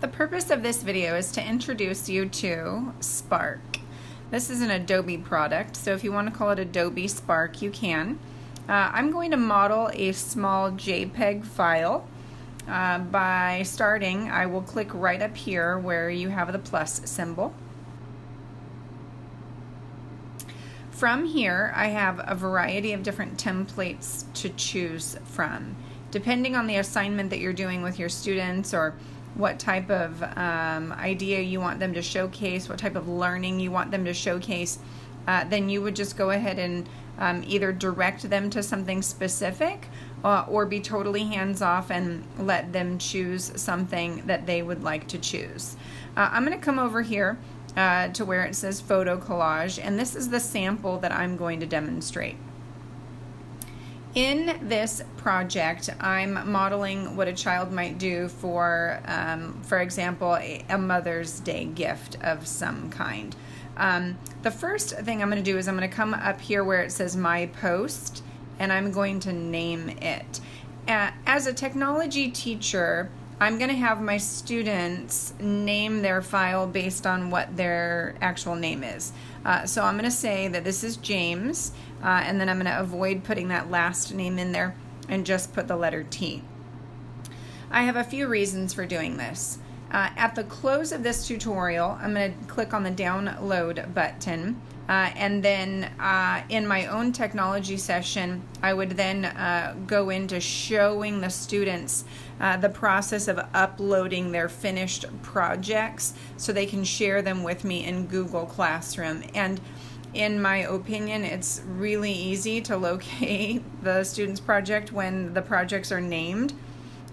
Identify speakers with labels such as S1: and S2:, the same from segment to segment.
S1: The purpose of this video is to introduce you to Spark. This is an Adobe product, so if you want to call it Adobe Spark, you can. I'm going to model a small JPEG file. By starting, I will click right up here where you have the plus symbol. From here, I have a variety of different templates to choose from. Depending on the assignment that you're doing with your students, or what type of idea you want them to showcase, what type of learning you want them to showcase, then you would just go ahead and either direct them to something specific or be totally hands-off and let them choose something that they would like to choose. I'm going to come over here to where it says photo collage, and this is the sample that I'm going to demonstrate. In this project, I'm modeling what a child might do for example, a Mother's Day gift of some kind. The first thing I'm going to do is I'm going to come up here where it says My Post, and I'm going to name it. As a technology teacher, I'm going to have my students name their file based on what their actual name is. So I'm going to say that this is James, and then I'm going to avoid putting that last name in there and just put the letter T. I have a few reasons for doing this. At the close of this tutorial, I'm going to click on the download button, and then in my own technology session, I would then go into showing the students the process of uploading their finished projects so they can share them with me in Google Classroom. And in my opinion, it's really easy to locate the student's project when the projects are named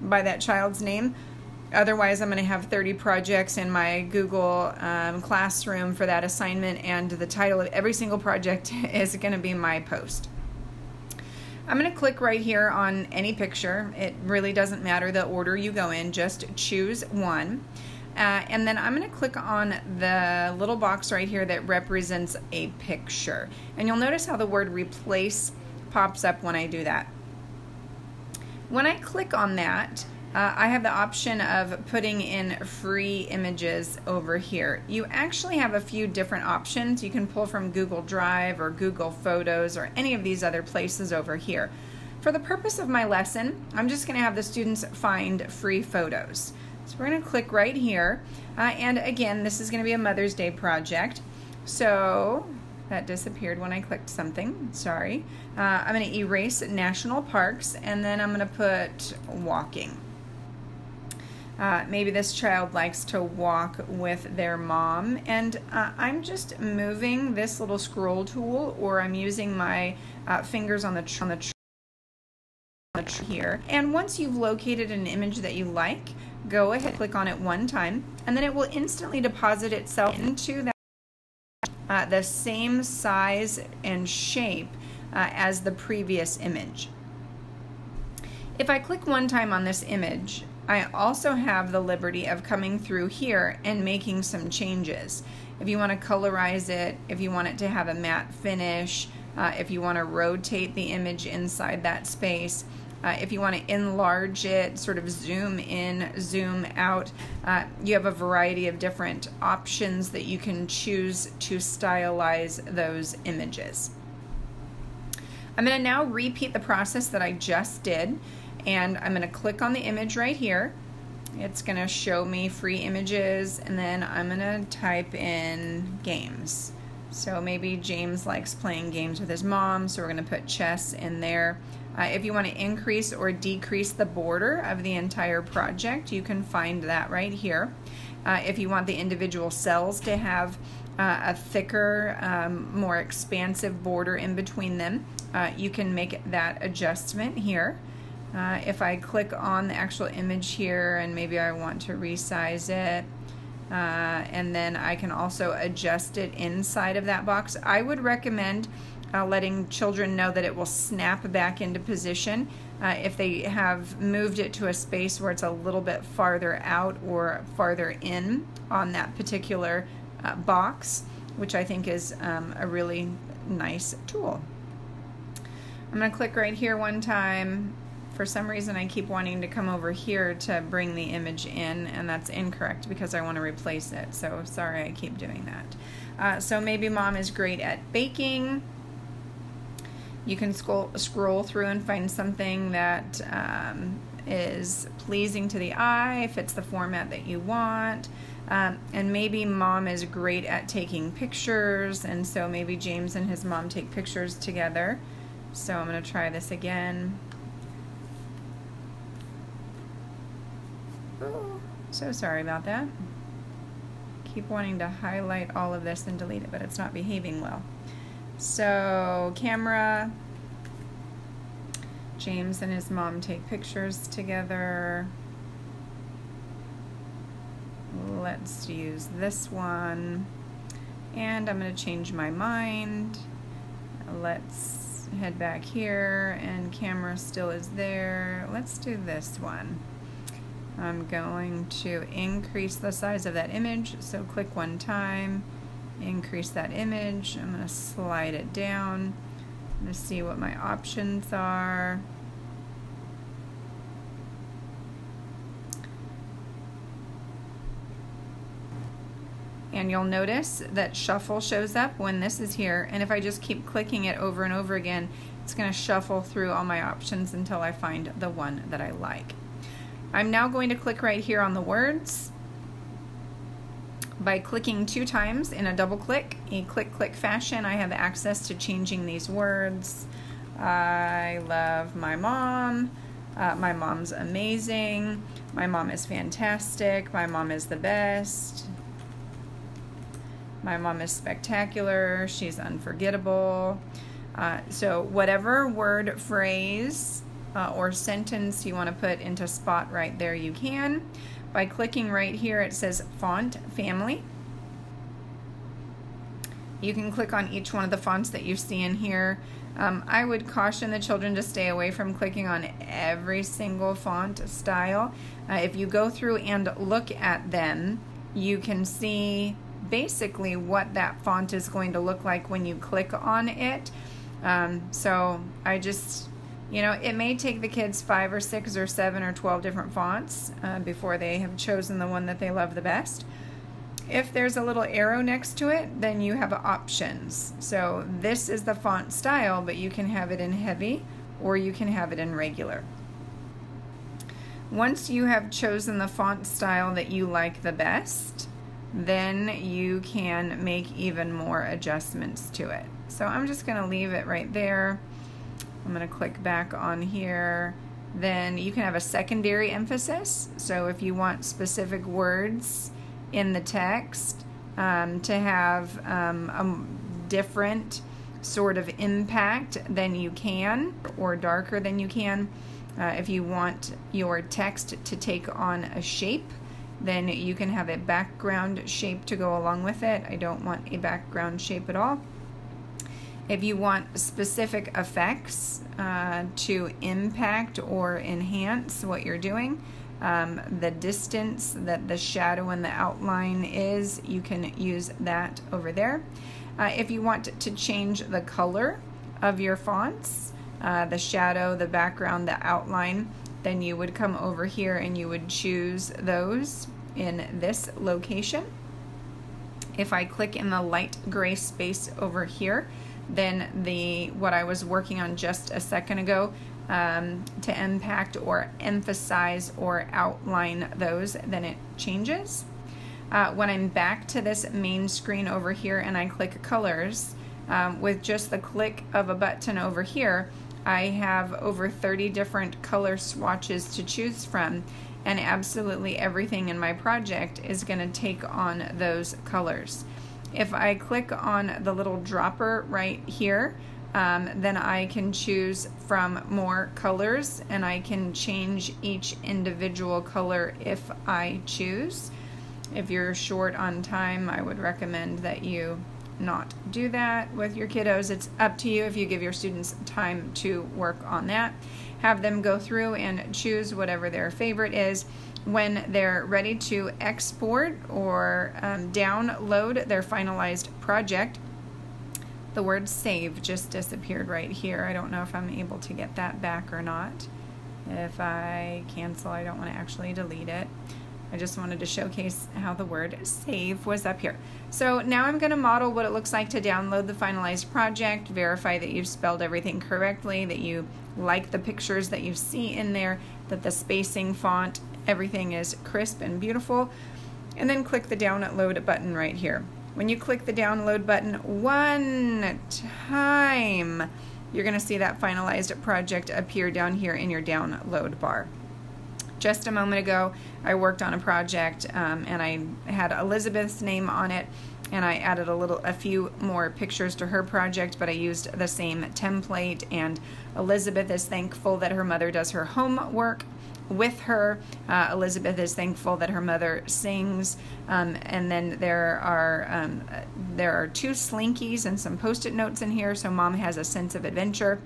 S1: by that child's name. Otherwise, I'm going to have 30 projects in my Google Classroom for that assignment, and the title of every single project is going to be My Post. I'm going to click right here on any picture. It really doesn't matter the order you go in, just choose one. And then I'm going to click on the little box right here that represents a picture. And you'll notice how the word replace pops up when I do that. When I click on that, I have the option of putting in free images over here. You actually have a few different options. You can pull from Google Drive or Google Photos or any of these other places over here. For the purpose of my lesson, I'm just going to have the students find free photos. So we're going to click right here, and again, this is going to be a Mother's Day project. So that disappeared when I clicked something, sorry. I'm going to erase national parks, and then I'm going to put walking. Maybe this child likes to walk with their mom, and I'm just moving this little scroll tool, or I'm using my fingers on the tree here. And once you've located an image that you like, go ahead, click on it one time, and then it will instantly deposit itself into that the same size and shape as the previous image. If I click one time on this image, I also have the liberty of coming through here and making some changes. If you want to colorize it, if you want it to have a matte finish, if you want to rotate the image inside that space, if you want to enlarge it, sort of zoom in, zoom out, you have a variety of different options that you can choose to stylize those images. I'm going to now repeat the process that I just did, and I'm going to click on the image right here. It's going to show me free images, and then I'm going to type in games. So maybe James likes playing games with his mom, so we're going to put chess in there. If you want to increase or decrease the border of the entire project, you can find that right here. If you want the individual cells to have a thicker, more expansive border in between them, you can make that adjustment here. If I click on the actual image here, and maybe I want to resize it, and then I can also adjust it inside of that box. I would recommend letting children know that it will snap back into position if they have moved it to a space where it's a little bit farther out or farther in on that particular box, which I think is a really nice tool. I'm going to click right here one time, For some reason I keep wanting to come over here to bring the image in, and that's incorrect because I want to replace it. So sorry I keep doing that. So maybe mom is great at baking. You can scroll through and find something that is pleasing to the eye, fits the format that you want. And maybe mom is great at taking pictures, and so maybe James and his mom take pictures together. So I'm going to try this again. Oh, so sorry about that. Keep wanting to highlight all of this and delete it, but it's not behaving well. So camera, James and his mom take pictures together. Let's use this one, and I'm going to change my mind. Let's head back here, and camera still is there. Let's do this one. I'm going to increase the size of that image, so click one time, increase that image. I'm going to slide it down. I'm going to see what my options are. And you'll notice that shuffle shows up when this is here, and if I just keep clicking it over and over again, it's going to shuffle through all my options until I find the one that I like. I'm now going to click right here on the words. By clicking 2 times in a double click, a click fashion, I have access to changing these words. I love my mom. My mom's amazing. My mom is fantastic. My mom is the best. My mom is spectacular. She's unforgettable. So whatever word, phrase, or sentence you want to put into spot right there, you can. By clicking right here, it says font family. You can click on each one of the fonts that you see in here. I would caution the children to stay away from clicking on every single font style. If you go through and look at them, you can see basically what that font is going to look like when you click on it. So I just, it may take the kids 5 or 6 or 7 or 12 different fonts before they have chosen the one that they love the best. If there's a little arrow next to it, then you have options. So this is the font style, but you can have it in heavy or you can have it in regular. Once you have chosen the font style that you like the best, then you can make even more adjustments to it. So I'm just going to leave it right there. I'm going to click back on here. Then you can have a secondary emphasis. So if you want specific words in the text to have a different sort of impact than you can, or darker than you can. If you want your text to take on a shape, then you can have a background shape to go along with it. I don't want a background shape at all. If you want specific effects to impact or enhance what you're doing, the distance that the shadow and the outline is, you can use that over there. If you want to change the color of your fonts, the shadow, the background, the outline, then you would come over here and you would choose those in this location. If I click in the light gray space over here, then what I was working on just a second ago to impact or emphasize or outline those, then it changes. When I'm back to this main screen over here and I click colors, with just the click of a button over here, I have over 30 different color swatches to choose from, and absolutely everything in my project is going to take on those colors. If I click on the little dropper right here, then I can choose from more colors, and I can change each individual color if I choose. If you're short on time, I would recommend that you not do that with your kiddos. It's up to you if you give your students time to work on that. Have them go through and choose whatever their favorite is. When they're ready to export or download their finalized project, the word save just disappeared right here. I don't know if I'm able to get that back or not. If I cancel, I don't want to actually delete it. I just wanted to showcase how the word save was up here. So now I'm going to model what it looks like to download the finalized project, verify that you've spelled everything correctly, that you like the pictures that you see in there, that the spacing, font, everything is crisp and beautiful, and then click the download button right here. When you click the download button one time, you're going to see that finalized project appear down here in your download bar. Just a moment ago, I worked on a project and I had Elizabeth's name on it, and I added a few more pictures to her project, but I used the same template, and Elizabeth is thankful that her mother does her homework with her. Elizabeth is thankful that her mother sings, and then there are 2 slinkies and some post-it notes in here, so mom has a sense of adventure.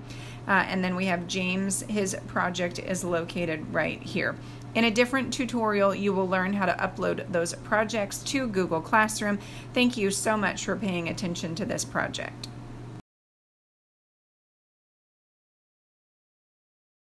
S1: And then we have James, his project is located right here. In a different tutorial, you will learn how to upload those projects to Google Classroom. Thank you so much for paying attention to this project.